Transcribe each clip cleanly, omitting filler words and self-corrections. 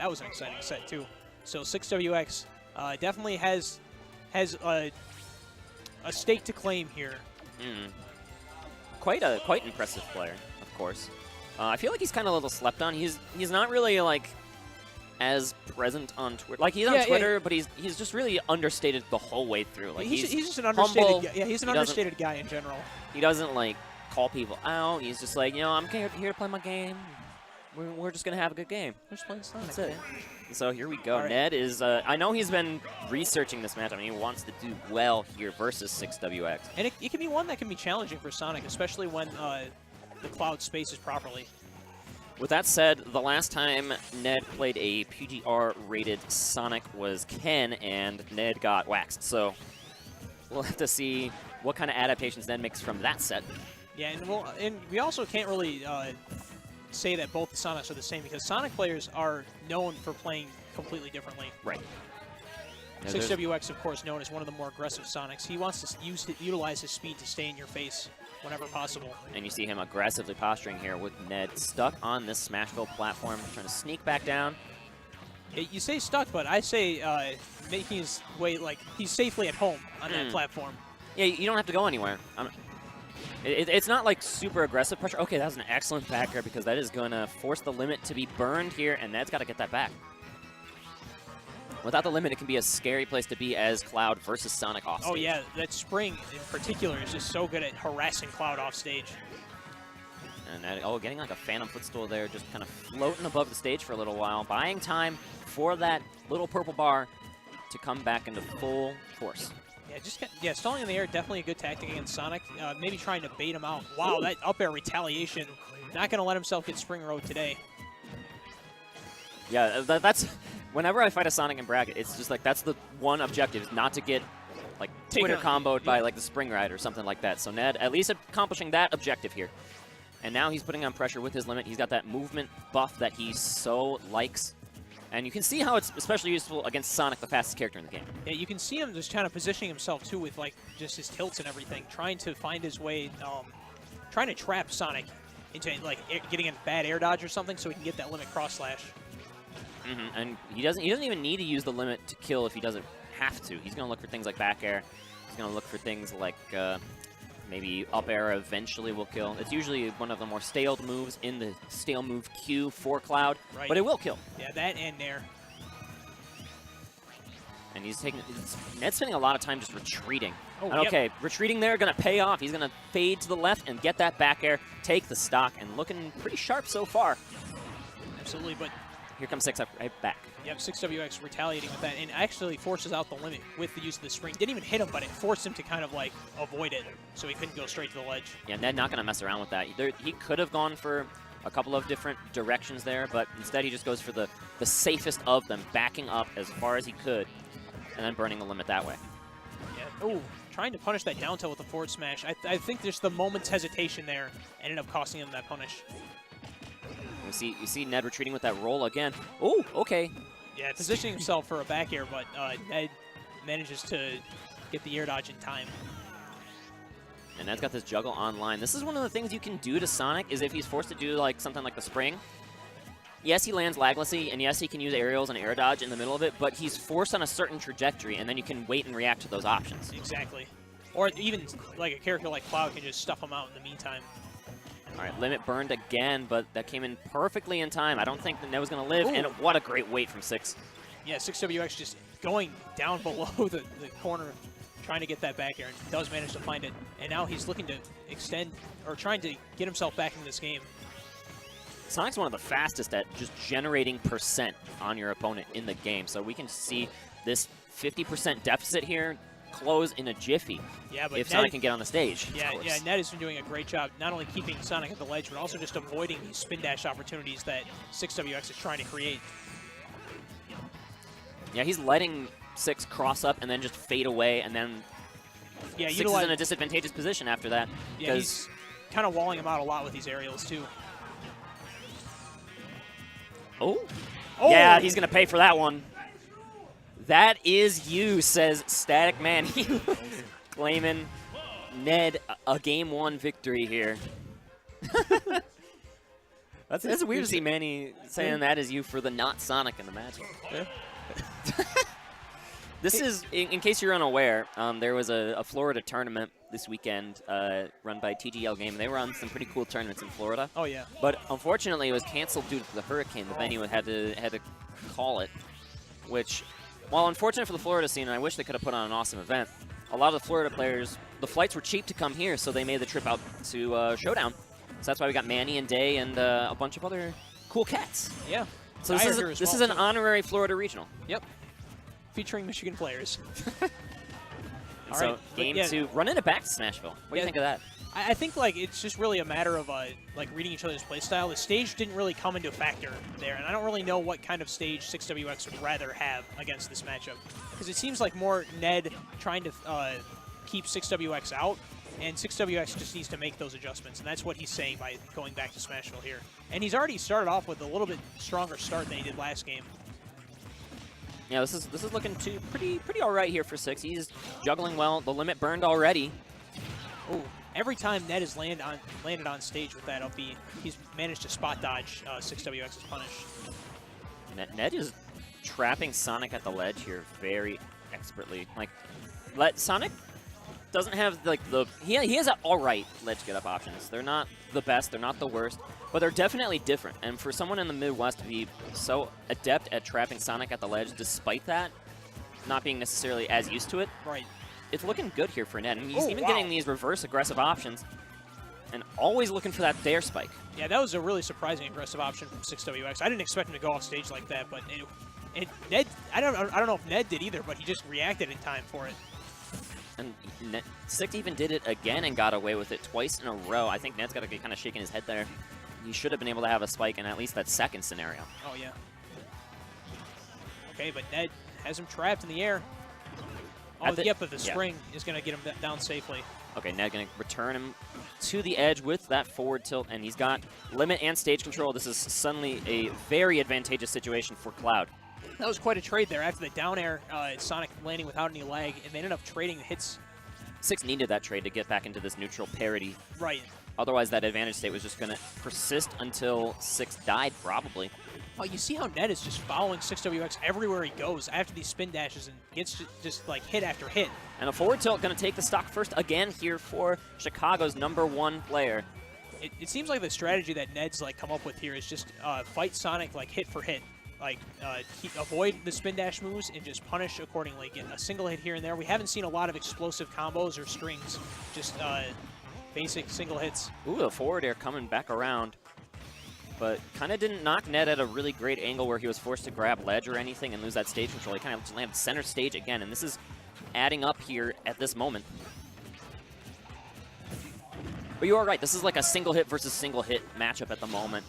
That was an exciting set, too. So 6WX definitely has a stake to claim here. Quite impressive player, of course. I feel like he's kind of a little slept on. He's not really like as present on Twitter. Like he's on Twitter, but he's just really understated the whole way through. Like he's just an understated humble. guy. Yeah, he's an understated guy in general. He doesn't like call people out. He's just like, I'm here to play my game. We're just gonna have a good game. We're just playing Sonic. That's it. So here we go. Right. Ned is. I know he's been researching this match. I mean, he wants to do well here versus 6WX. And it can be one that can be challenging for Sonic, especially when the Cloud spaces properly. With that said, the last time Ned played a PGR-rated Sonic was Ken, and Ned got waxed. So we'll have to see what kind of adaptations Ned makes from that set. Yeah, and we also can't really say that both the Sonics are the same, because Sonic players are known for playing completely differently. Right. 6WX, of course, known as one of the more aggressive Sonics. He wants to utilize his speed to stay in your face whenever possible. And you see him aggressively posturing here with Ned stuck on this Smashville platform, trying to sneak back down. You say stuck, but I say making his way, like, he's safely at home on that platform. Yeah, you don't have to go anywhere. It's not like super aggressive pressure. Okay, that was an excellent back air, because that is going to force the limit to be burned here, and Ned's got to get that back. Without the limit, it can be a scary place to be as Cloud versus Sonic off stage. Oh yeah, that spring in particular is just so good at harassing Cloud off stage. And that, getting like a phantom footstool there, just kind of floating above the stage for a little while, buying time for that little purple bar to come back into full force. Yeah, stalling in the air, definitely a good tactic against Sonic. Maybe trying to bait him out. Wow, that up air retaliation. Not going to let himself get spring road today. Yeah, that's... Whenever I fight a Sonic in bracket, it's just like that's the one objective, is not to get like Twitter comboed by like the Spring Ride or something like that. So Ned at least accomplishing that objective here. And now he's putting on pressure with his limit. He's got that movement buff that he so likes. And you can see how it's especially useful against Sonic, the fastest character in the game. Yeah, you can see him just kind of positioning himself too with like just his tilts and everything, trying to find his way, trying to trap Sonic into like getting a bad air dodge or something so he can get that limit cross slash. And he doesn't even need to use the limit to kill if he doesn't have to. He's going to look for things like back air. He's going to look for things like maybe up air eventually will kill. It's usually one of the more staled moves in the stale move queue for Cloud, but it will kill. Yeah, that and Nair. And Ned's spending a lot of time just retreating. Oh, and okay, retreating there, going to pay off. He's going to fade to the left and get that back air, take the stock, and looking pretty sharp so far. Absolutely, but... Here comes 6 right back. Yep, 6WX retaliating with that, and actually forces out the limit with the use of the spring. Didn't even hit him, but it forced him to kind of like avoid it, so he couldn't go straight to the ledge. Yeah, Ned not going to mess around with that. He could have gone for a couple of different directions there, but instead he just goes for the safest of them, backing up as far as he could, and then burning the limit that way. Yeah. Oh, trying to punish that down tilt with the forward smash. I think there's the moment's hesitation there ended up costing him that punish. You see Ned retreating with that roll again. Oh, okay. Yeah, positioning himself for a back air, but Ned manages to get the air dodge in time. And Ned's got this juggle online. This is one of the things you can do to Sonic, is if he's forced to do like something like the spring. Yes, he lands laglessly, and yes, he can use aerials and air dodge in the middle of it, but he's forced on a certain trajectory, and then you can wait and react to those options. Exactly. Or even like a character like Cloud can just stuff him out in the meantime. All right, limit burned again, but that came in perfectly in time. I don't think that Ned was going to live, and what a great wait from 6. Yeah, 6WX just going down below the corner, trying to get that back air, and does manage to find it. And now he's looking to extend, or trying to get himself back in this game. Sonic's one of the fastest at just generating percent on your opponent in the game, so we can see this 50% deficit here close in a jiffy. Yeah, but if Sonic can get on the stage. Yeah, Ned has been doing a great job, not only keeping Sonic at the ledge, but also just avoiding these spin dash opportunities that 6WX is trying to create. Yeah, he's letting 6 cross up and then just fade away, and then 6 is in a disadvantageous position after that. Yeah, he's kind of walling him out a lot with these aerials, too. Oh! Yeah, he's going to pay for that one. That is you, says Static Man. Claiming Ned a Game 1 victory here. That's weird to see Manny saying that as you for the not Sonic in the match. Yeah. This is, in case you're unaware, there was a Florida tournament this weekend run by TGL Game. They were on some pretty cool tournaments in Florida. Oh, yeah. But unfortunately, it was canceled due to the hurricane. The venue had to call it, which, while unfortunate for the Florida scene, and I wish they could have put on an awesome event, a lot of the Florida players, the flights were cheap to come here, so they made the trip out to Showdown. So that's why we got Manny and Day and a bunch of other cool cats. Yeah. So this is an honorary Florida regional. Yep. Featuring Michigan players. So right. game 2, running it back to Smashville. What do you think of that? I think like it's just really a matter of like reading each other's play style. The stage didn't really come into a factor there, and I don't really know what kind of stage 6WX would rather have against this matchup, because it seems like more Ned trying to keep 6WX out, and 6WX just needs to make those adjustments, and that's what he's saying by going back to Smashville here. And he's already started off with a little bit stronger start than he did last game. Yeah, this is looking pretty all right here for 6. He's juggling well. The limit burned already. Oh, every time Ned has landed on stage with that up B, he's managed to spot dodge 6WX's punish. Ned is trapping Sonic at the ledge here very expertly. Like, Sonic doesn't have like he has an all right ledge get up options. They're not the best, they're not the worst, but they're definitely different. And for someone in the Midwest to be so adept at trapping Sonic at the ledge, despite that, not being necessarily as used to it, right? It's looking good here for Ned. And he's even getting these reverse aggressive options and always looking for that dare spike. Yeah, that was a really surprising aggressive option from 6WX. I didn't expect him to go off stage like that, but Ned, I don't know if Ned did either, but he just reacted in time for it. And 6 even did it again and got away with it twice in a row. I think Ned's got to be kind of shaking his head there. He should have been able to have a spike in at least that second scenario. Oh, yeah. Okay, but Ned has him trapped in the air. Oh, yep, but the spring is going to get him down safely. Okay, Ned going to return him to the edge with that forward tilt, and he's got limit and stage control. This is suddenly a very advantageous situation for Cloud. That was quite a trade there. After the down air, Sonic landing without any lag, and they ended up trading the hits. 6 needed that trade to get back into this neutral parity. Right. Otherwise, that advantage state was just going to persist until 6 died, probably. Oh, you see how Ned is just following 6WX everywhere he goes after these spin dashes and gets just like hit after hit. And a forward tilt going to take the stock first again here for Chicago's #1 player. It seems like the strategy that Ned's like come up with here is just fight Sonic like hit for hit. Like, avoid the spin dash moves and just punish accordingly. Get a single hit here and there. We haven't seen a lot of explosive combos or strings, just basic single hits. Ooh, the forward air coming back around. But kind of didn't knock Ned at a really great angle where he was forced to grab ledge or anything and lose that stage control. He kind of just landed center stage again, and this is adding up here at this moment. But you are right, this is like a single hit versus single hit matchup at the moment.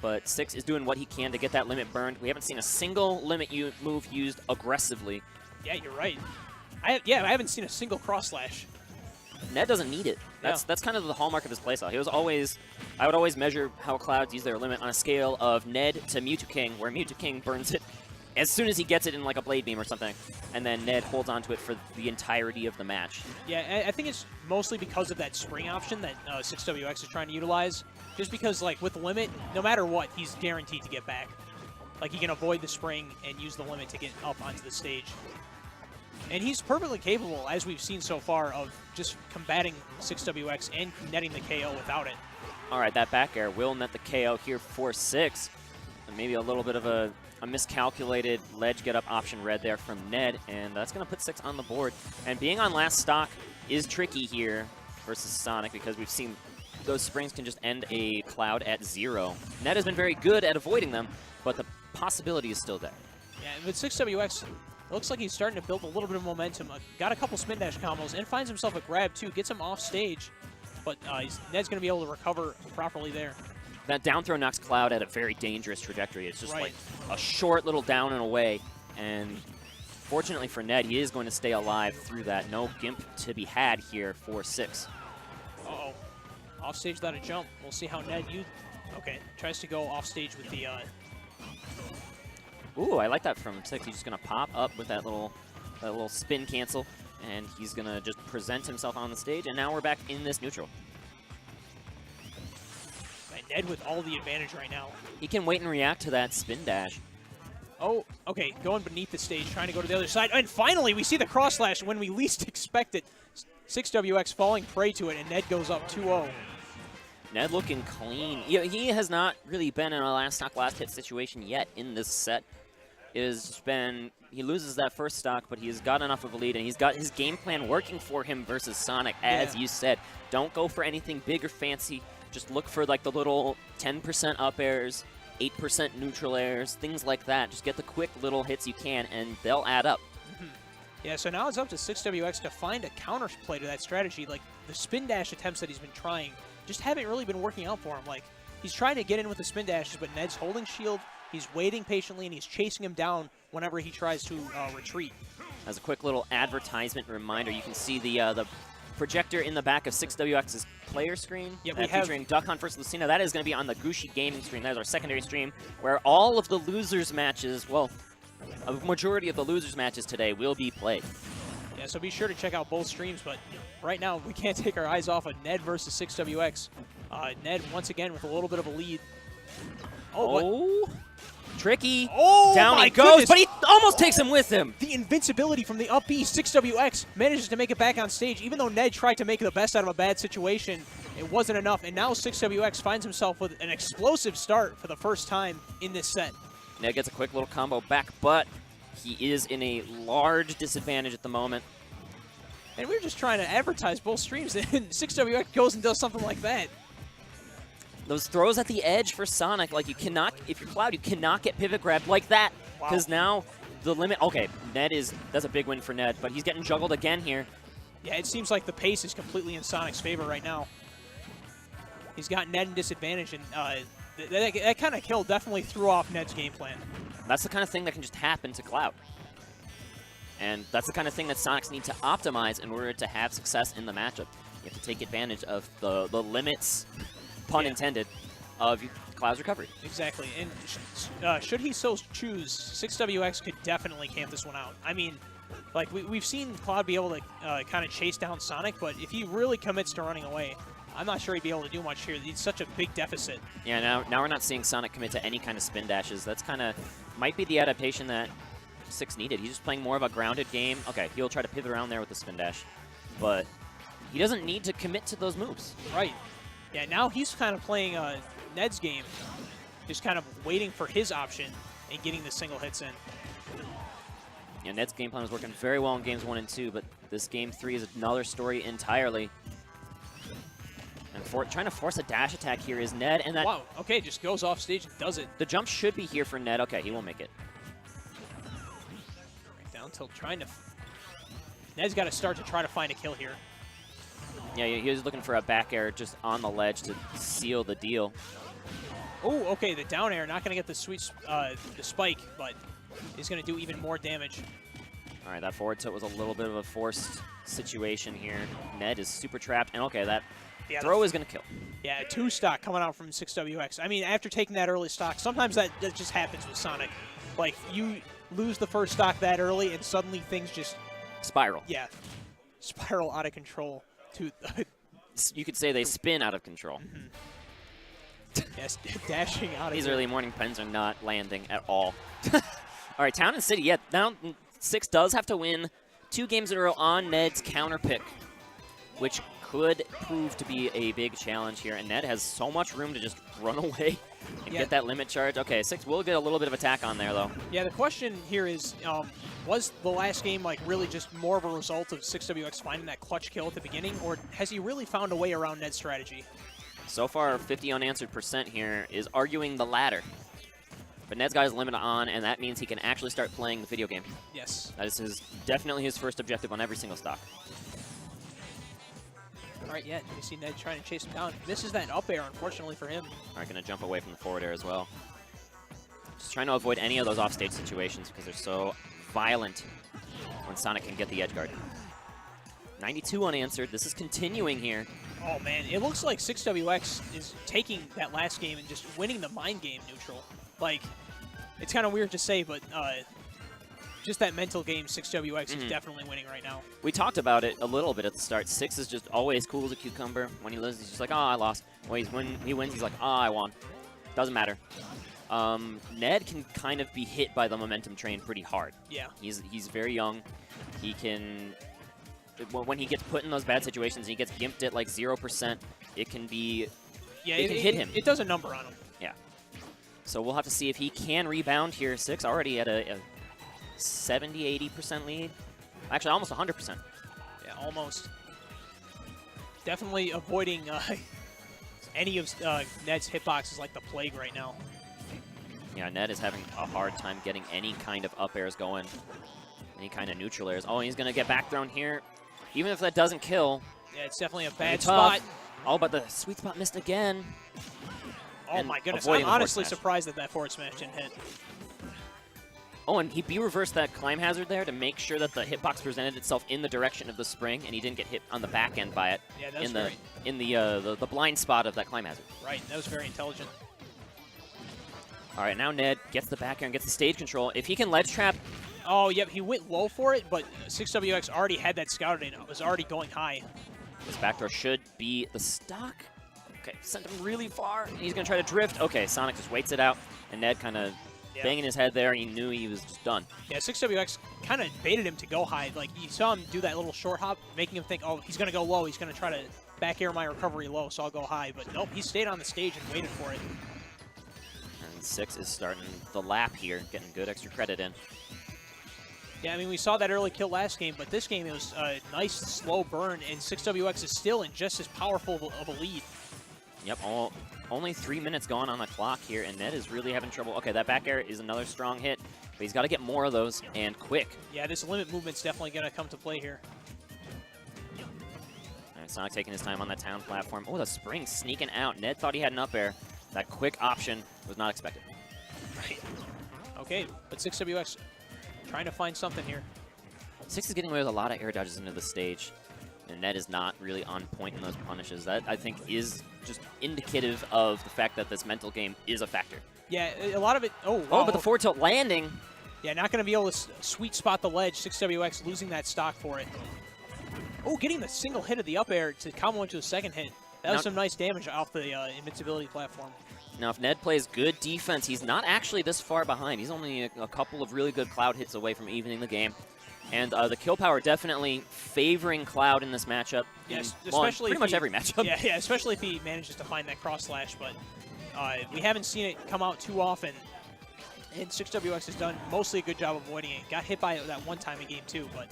But 6 is doing what he can to get that limit burned. We haven't seen a single limit move used aggressively. Yeah, you're right. I haven't seen a single cross slash. Ned doesn't need it. That's kind of the hallmark of his playstyle. I would always measure how Clouds use their limit on a scale of Ned to Mewtwo King, where Mewtwo King burns it as soon as he gets it in like a Blade Beam or something, and then Ned holds onto it for the entirety of the match. Yeah, I think it's mostly because of that spring option that 6WX is trying to utilize. Just because, like, with the limit, no matter what, he's guaranteed to get back. Like, he can avoid the spring and use the limit to get up onto the stage. And he's perfectly capable, as we've seen so far, of just combating 6WX and netting the KO without it. All right, that back air will net the KO here for 6. And maybe a little bit of a miscalculated ledge get-up option red there from Ned, and that's going to put 6 on the board. And being on last stock is tricky here versus Sonic, because we've seen those springs can just end a Cloud at 0. Ned has been very good at avoiding them, but the possibility is still there. Yeah, with 6WX, it looks like he's starting to build a little bit of momentum. Got a couple spin dash combos and finds himself a grab too. Gets him off stage, but Ned's going to be able to recover properly there. That down throw knocks Cloud at a very dangerous trajectory. It's just like a short little down and away. And fortunately for Ned, he is going to stay alive through that. No Gimp to be had here for 6. Uh-oh. Off stage without a jump. We'll see how Ned tries to go off stage with the Ooh, I like that from 6. He's just going to pop up with that little spin cancel, and he's going to just present himself on the stage, and now we're back in this neutral. Ned with all the advantage right now. He can wait and react to that spin dash. Oh, okay, going beneath the stage, trying to go to the other side. And finally, we see the cross slash when we least expect it. 6WX falling prey to it, and Ned goes up 2-0. Ned looking clean. He has not really been in a last stock, last hit situation yet in this set. It has been, he loses that first stock, but he's got enough of a lead, and he's got his game plan working for him versus Sonic, as you said. Don't go for anything big or fancy. Just look for like the little 10% up airs, 8% neutral airs, things like that. Just get the quick little hits you can, and they'll add up. Yeah, so now it's up to 6WX to find a counterplay to that strategy. Like, the spin dash attempts that he's been trying just haven't really been working out for him. Like, he's trying to get in with the spin dashes, but Ned's holding shield, he's waiting patiently, and he's chasing him down whenever he tries to retreat. As a quick little advertisement reminder, you can see the projector in the back of 6WX's player screen, featuring Duck Hunt vs. Lucina. That is going to be on the Gucci Gaming stream. That is our secondary stream, where all of the losers matches, well, a majority of the losers matches today will be played. Yeah, so be sure to check out both streams, but right now we can't take our eyes off of Ned versus 6WX. Ned, once again, with a little bit of a lead. Oh, tricky. Oh, down he goes, but he almost takes him with him. The invincibility from the up B, 6WX manages to make it back on stage. Even though Ned tried to make the best out of a bad situation, it wasn't enough. And now 6WX finds himself with an explosive start for the first time in this set. Ned gets a quick little combo back, but he is in a large disadvantage at the moment. And we were just trying to advertise both streams, and 6WX goes and does something like that. Those throws at the edge for Sonic, like you cannot, if you're Cloud, you cannot get pivot grabbed like that. Because now the limit, okay, that's a big win for Ned, but he's getting juggled again here. Yeah, it seems like the pace is completely in Sonic's favor right now. He's got Ned in disadvantage, and that kind of kill definitely threw off Ned's game plan. That's the kind of thing that can just happen to Cloud. And that's the kind of thing that Sonics need to optimize in order to have success in the matchup. You have to take advantage of the limits, pun intended, of Cloud's recovery. Exactly. And should he so choose, 6WX could definitely camp this one out. I mean, like, we've seen Cloud be able to kind of chase down Sonic, but if he really commits to running away, I'm not sure he'd be able to do much here. It's such a big deficit. Yeah, now we're not seeing Sonic commit to any kind of spin dashes. That's kind of, might be the adaptation that 6 needed. He's just playing more of a grounded game. Okay, he'll try to pivot around there with the spin dash, but he doesn't need to commit to those moves. Right. Yeah, now he's kind of playing Ned's game, just kind of waiting for his option and getting the single hits in. Yeah, Ned's game plan was working very well in games 1 and 2, but this game 3 is another story entirely. And trying to force a dash attack here is Ned, and that... Wow, okay, just goes off stage and does it. The jump should be here for Ned. Okay, he won't make it. Right down tilt, trying to... Ned's got to start to try to find a kill here. Yeah, he was looking for a back air just on the ledge to seal the deal. Oh, okay, the down air, not going to get the the spike, but is going to do even more damage. All right, that forward tilt was a little bit of a forced situation here. Ned is super trapped, and okay, that throw is going to kill. Yeah, 2 stock coming out from 6WX. I mean, after taking that early stock, sometimes that just happens with Sonic. Like, you lose the first stock that early, and suddenly things just... Spiral. Yeah, spiral out of control. You could say they spin out of control. Yes, dashing out of These early morning pens are not landing at all. All right, Town and City. Yeah, now 6 does have to win 2 games in a row on Ned's counter pick, which could prove to be a big challenge here. And Ned has so much room to just run away and get that limit charge. Okay, 6 will get a little bit of attack on there, though. Yeah, the question here is, was the last game like really just more of a result of 6WX finding that clutch kill at the beginning, or has he really found a way around Ned's strategy? So far, 50 unanswered % here is arguing the latter. But Ned's got his limit on, and that means he can actually start playing the video game. Yes. That is definitely his first objective on every single stock. All right, yeah, you see Ned trying to chase him down. Misses that up air, unfortunately for him. All right, going to jump away from the forward air as well. Just trying to avoid any of those offstage situations because they're so violent when Sonic can get the edge guard. 92 unanswered. This is continuing here. Oh, man. It looks like 6WX is taking that last game and just winning the mind game neutral. Like, it's kind of weird to say, but just that mental game, 6WX is definitely winning right now. We talked about it a little bit at the start. 6 is just always cool as a cucumber. When he loses, he's just like, oh, I lost. When he wins, he's like, oh, I won. Doesn't matter. Ned can kind of be hit by the momentum train pretty hard. Yeah. He's very young. He can, when he gets put in those bad situations, he gets gimped at like 0%. It can be, it can hit him. It does a number on him. Yeah. So we'll have to see if he can rebound here. 6 already at a 70-80% lead. Actually, almost 100%. Yeah, almost. Definitely avoiding any of Ned's hitboxes like the plague right now. Yeah, Ned is having a hard time getting any kind of up airs going, any kind of neutral airs. Oh, he's going to get back thrown here. Even if that doesn't kill. Yeah, it's definitely a bad spot. Oh, but the sweet spot missed again. Oh my goodness, I'm honestly surprised that forward smash didn't hit. Oh, and he B-reversed that climb hazard there to make sure that the hitbox presented itself in the direction of the spring, and he didn't get hit on the back end by it. Yeah, that was great. In the blind spot of that climb hazard. Right, that was very intelligent. All right, now Ned gets the back air and gets the stage control. If he can ledge trap. Oh, yep, he went low for it, but 6WX already had that scouted and was already going high. This back throw should be the stock. Okay, sent him really far. He's going to try to drift. Okay, Sonic just waits it out, and Ned kind of banging his head there. He knew he was just done. Yeah, 6WX kind of baited him to go high. Like, you saw him do that little short hop, making him think, oh, he's going to go low. He's going to try to back air my recovery low, so I'll go high. But nope, he stayed on the stage and waited for it. And 6 is starting the lap here, getting good extra credit in. Yeah, I mean, we saw that early kill last game, but this game it was a nice, slow burn, and 6WX is still in just as powerful of a lead. Yep, only 3 minutes gone on the clock here, and Ned is really having trouble. Okay, that back air is another strong hit, but he's got to get more of those, and quick. Yeah, this limit movement's definitely going to come to play here. All right, Sonic taking his time on that town platform. Oh, the spring sneaking out. Ned thought he had an up air. That quick option was not expected. Right. Okay, but 6WX trying to find something here. 6 is getting away with a lot of air dodges into the stage, and Ned is not really on point in those punishes. That, I think, is just indicative of the fact that this mental game is a factor. Yeah, a lot of it. Oh, wow. Oh, but the forward tilt landing. Yeah, not going to be able to sweet spot the ledge. 6WX losing that stock for it. Oh, getting the single hit of the up air to combo into a second hit. That was some nice damage off the invincibility platform. Now, if Ned plays good defense, he's not actually this far behind. He's only a couple of really good Cloud hits away from evening the game. And the kill power definitely favoring Cloud in this matchup. Yes, especially pretty much every matchup. Yeah, especially if he manages to find that cross slash. But we haven't seen it come out too often. And 6WX has done mostly a good job avoiding it. Got hit by it that one time in game 2, but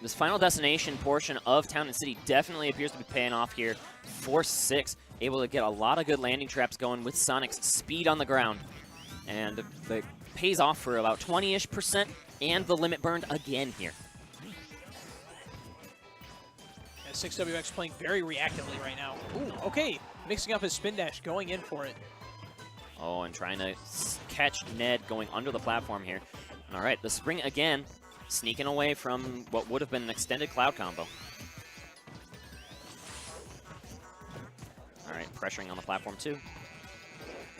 this final destination portion of Town and City definitely appears to be paying off here for 6. Able to get a lot of good landing traps going with Sonic's speed on the ground. And it pays off for about 20-ish%, and the limit burned again here. Yeah, 6WX playing very reactively right now. Ooh, okay. Mixing up his spin dash, going in for it. Oh, and trying to catch Ned going under the platform here. All right, the spring again, sneaking away from what would have been an extended Cloud combo. All right, pressuring on the platform too.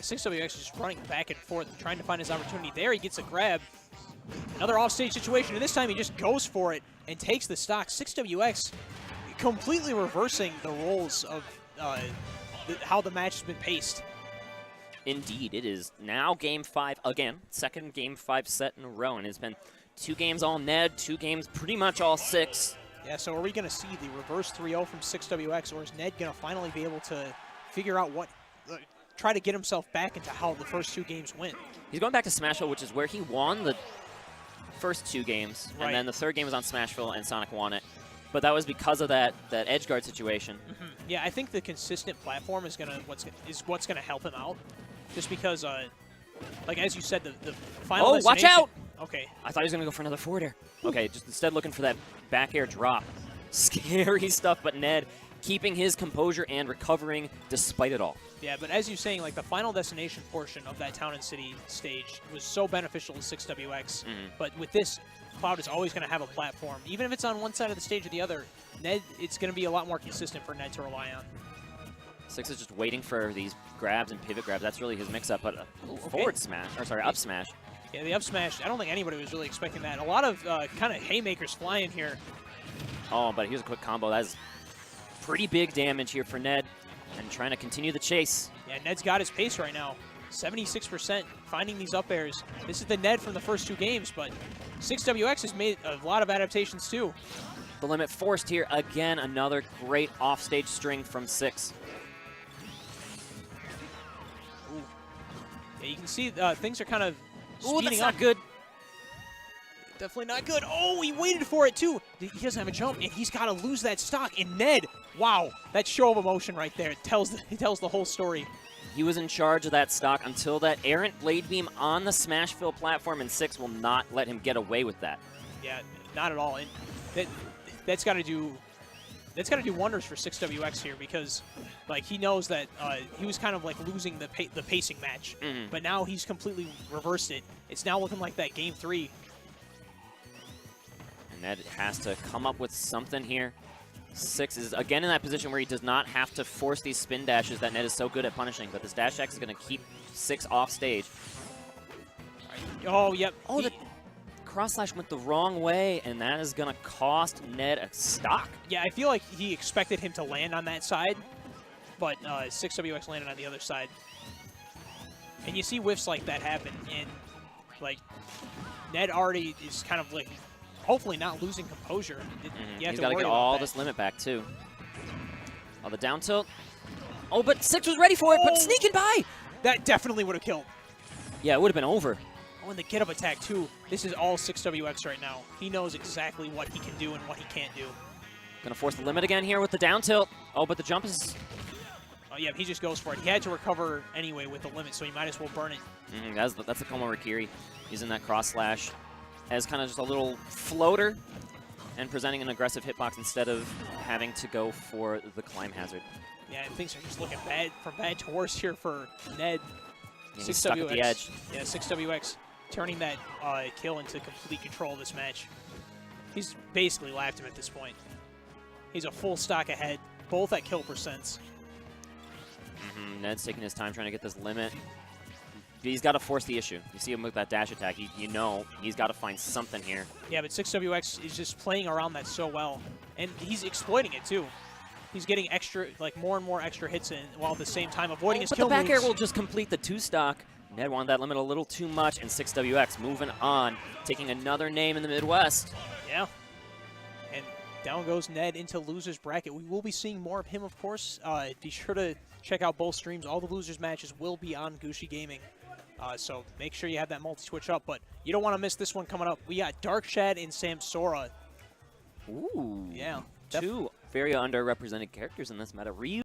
6WX is just running back and forth, trying to find his opportunity. There he gets a grab. Another offstage situation, and this time he just goes for it and takes the stock. 6WX completely reversing the roles of how the match has been paced. Indeed, it is now Game 5 again. Second Game 5 set in a row, and it's been 2 games all Ned, 2 games pretty much all 6. Yeah, so are we going to see the reverse 3-0 from 6WX, or is Ned going to finally be able to figure out what, try to get himself back into how the first 2 games went? He's going back to Smashville, which is where he won the first 2 games, right. And then the third game was on Smashville, and Sonic won it. But that was because of that edge guard situation. Mm-hmm. Yeah, I think the consistent platform is what's gonna help him out, just because, like as you said, the final. Oh, watch out! Okay. I thought he was gonna go for another forward air. Okay, just instead looking for that back air drop. Scary stuff, but Ned keeping his composure and recovering despite it all. Yeah, but as you're saying, like the final destination portion of that Town and City stage was so beneficial to 6WX. But with this, Cloud is always going to have a platform. Even if it's on one side of the stage or the other, Ned, it's going to be a lot more consistent for Ned to rely on. 6 is just waiting for these grabs and pivot grabs. That's really his mix-up, but forward smash, or sorry, up smash. Yeah, the up smash, I don't think anybody was really expecting that. A lot of kind of haymakers flying here. Oh, but here's a quick combo. That is pretty big damage here for Ned, and trying to continue the chase. Yeah, Ned's got his pace right now. 76% finding these up airs. This is the Ned from the first 2 games, but 6WX has made a lot of adaptations too. The limit forced here. Again, another great offstage string from 6. Ooh. Yeah, you can see things are kind of Ooh, speeding that's up. not good. Definitely not good. Oh, he waited for it too. He doesn't have a jump, and he's got to lose that stock. And Ned, wow, that show of emotion right there. It tells the whole story. He was in charge of that stock until that errant blade beam on the Smashville platform, and 6 will not let him get away with that. Yeah, not at all. And that's got to do wonders for 6WX here, because like he knows that he was kind of like losing the pacing match, but now he's completely reversed it. It's now looking like that game 3. And Ned has to come up with something here. 6 is again in that position where he does not have to force these spin dashes that Ned is so good at punishing, but this dash X is going to keep 6 off stage. Oh, yep. Oh, the cross slash went the wrong way, and that is going to cost Ned a stock. Yeah, I feel like he expected him to land on that side, but 6WX landed on the other side. And you see whiffs like that happen, and like Ned already is kind of like hopefully not losing composure. He's got to get all this limit back, too. Oh, the down tilt. Oh, but 6 was ready for it, but sneaking by. That definitely would have killed. Yeah, it would have been over. Oh, and the get-up attack, too. This is all 6WX right now. He knows exactly what he can do and what he can't do. Gonna force the limit again here with the down tilt. Oh, but the jump is... Oh, yeah, he just goes for it. He had to recover anyway with the limit, so he might as well burn it. That's the Como Rikiri. Using that cross slash as kind of just a little floater and presenting an aggressive hitbox instead of having to go for the climb hazard. Yeah, and things are just looking bad, from bad to worse here for Ned. Yeah, he's stuck at the edge. Yeah, 6WX turning that kill into complete control of this match. He's basically lapped him at this point. He's a full stock ahead, both at kill percents. Ned's taking his time trying to get this limit. He's got to force the issue. You see him with that dash attack. You know he's got to find something here. Yeah, but 6WX is just playing around that so well. And he's exploiting it, too. He's getting extra, like more and more extra hits in, while at the same time avoiding his kill moves. But the back air will moves. just complete the 2-stock. Ned wanted that limit a little too much, and 6WX moving on, taking another name in the Midwest. Yeah. And down goes Ned into loser's bracket. We will be seeing more of him, of course. Be sure to check out both streams. All the losers matches will be on Gucci Gaming. So make sure you have that multi-switch up. But you don't want to miss this one coming up. We got Dark Shad and Samsora. Ooh. Yeah. Two very underrepresented characters in this meta. Ryu